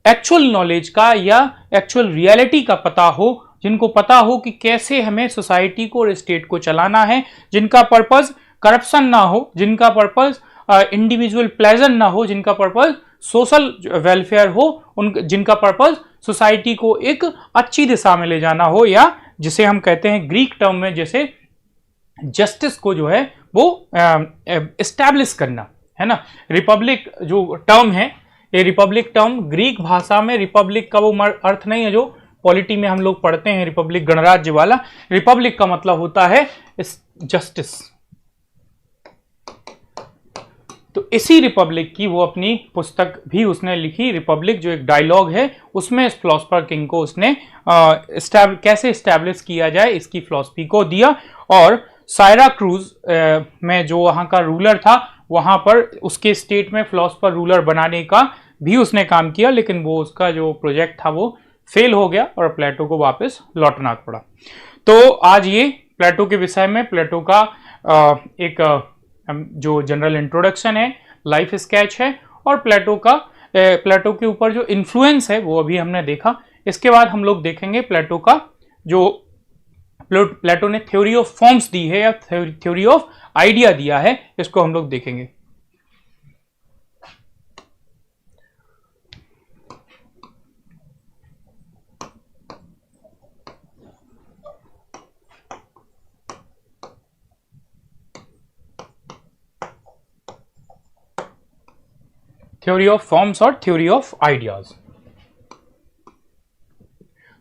A: एक्चुअल नॉलेज का या एक्चुअल रियलिटी का पता हो, जिनको पता हो कि कैसे हमें सोसाइटी को और स्टेट को चलाना है, जिनका पर्पस करप्शन ना हो, जिनका पर्पस इंडिविजुअल प्लेजर ना हो, जिनका पर्पस सोशल वेलफेयर हो, जिनका पर्पस सोसाइटी को एक अच्छी दिशा में ले जाना हो, या जिसे हम कहते हैं ग्रीक टर्म में जैसे जस्टिस को जो है वो एस्टैब्लिश करना है ना। रिपब्लिक जो टर्म है, ये रिपब्लिक टर्म ग्रीक भाषा में रिपब्लिक का वो अर्थ नहीं है जो पॉलिटी में हम लोग पढ़ते हैं रिपब्लिक गणराज्य वाला। रिपब्लिक का मतलब होता है जस्टिस। तो इसी रिपब्लिक की वो अपनी पुस्तक भी उसने लिखी, रिपब्लिक, जो एक डायलॉग है, उसमें इस फिलोसफर किंग को उसने कैसे एस्टैब्लिश किया जाए इसकी फिलॉसफी को दिया। और सायरा क्रूज में जो वहाँ का रूलर था, वहाँ पर उसके स्टेट में फिलोसफर रूलर बनाने का भी उसने काम किया, लेकिन वो उसका जो प्रोजेक्ट था वो फेल हो गया और प्लेटो को वापस लौटना पड़ा। तो आज ये प्लेटो के विषय में प्लेटो का एक जो जनरल इंट्रोडक्शन है, लाइफ स्केच है, और प्लेटो के ऊपर जो इन्फ्लुएंस है वो अभी हमने देखा। इसके बाद हम लोग देखेंगे प्लेटो का जो प्लेटो ने थ्योरी ऑफ फॉर्म्स दी है या थ्योरी ऑफ आइडिया दिया है, इसको हम लोग देखेंगे। थ्योरी ऑफ फॉर्म्स और थ्योरी ऑफ आइडियाज।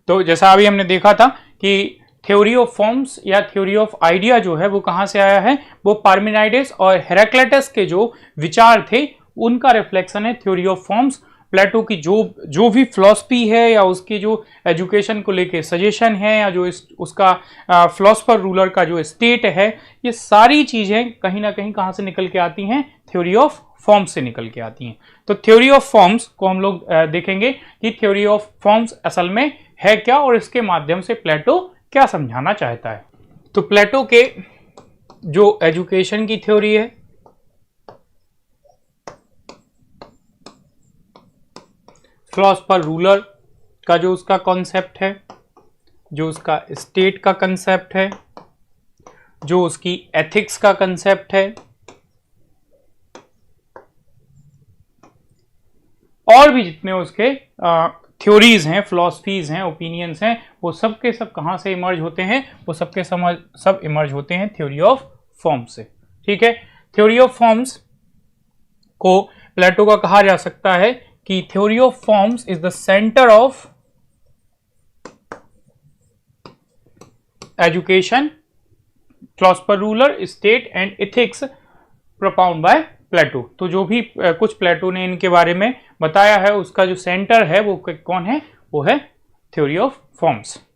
A: तो जैसा अभी हमने देखा था कि थ्योरी ऑफ फॉर्म्स या थ्योरी ऑफ आइडिया जो है वो कहां से आया है, वो पार्मेनाइडेस और हेराक्लिटस के जो विचार थे उनका रिफ्लेक्शन है थ्योरी ऑफ फॉर्म्स। प्लेटो की जो भी फिलॉसफी है या उसकी जो एजुकेशन को लेके सजेशन है या जो उसका फिलोसफर रूलर का जो स्टेट है, ये सारी चीजें कहीं ना कहीं कहां से निकल के आती हैं, थ्योरी ऑफ फॉर्म्स से निकल के आती हैं। तो थ्योरी ऑफ फॉर्म्स को हम लोग देखेंगे कि थ्योरी ऑफ फॉर्म्स असल में है क्या और इसके माध्यम से प्लेटो क्या समझाना चाहता है। तो प्लेटो के जो एजुकेशन की थ्योरी है, फिलोसफर रूलर का जो उसका कॉन्सेप्ट है, जो उसका स्टेट का कंसेप्ट है, जो उसकी एथिक्स का कंसेप्ट है, और भी जितने उसके थ्योरीज हैं, फिलॉसफीज हैं, ओपिनियंस हैं, वो सब के सब कहां से इमर्ज होते हैं, वो सब इमर्ज होते हैं थ्योरी ऑफ फॉर्म्स से। ठीक है, थ्योरी ऑफ फॉर्म्स को प्लेटो का कहा जा सकता है कि theory of forms is the centre of education, philosopher ruler, state and ethics propound by Plato. तो जो भी कुछ प्लेटो ने इनके बारे में बताया है उसका जो सेंटर है वो कौन है, वो है थ्योरी ऑफ फॉर्म्स।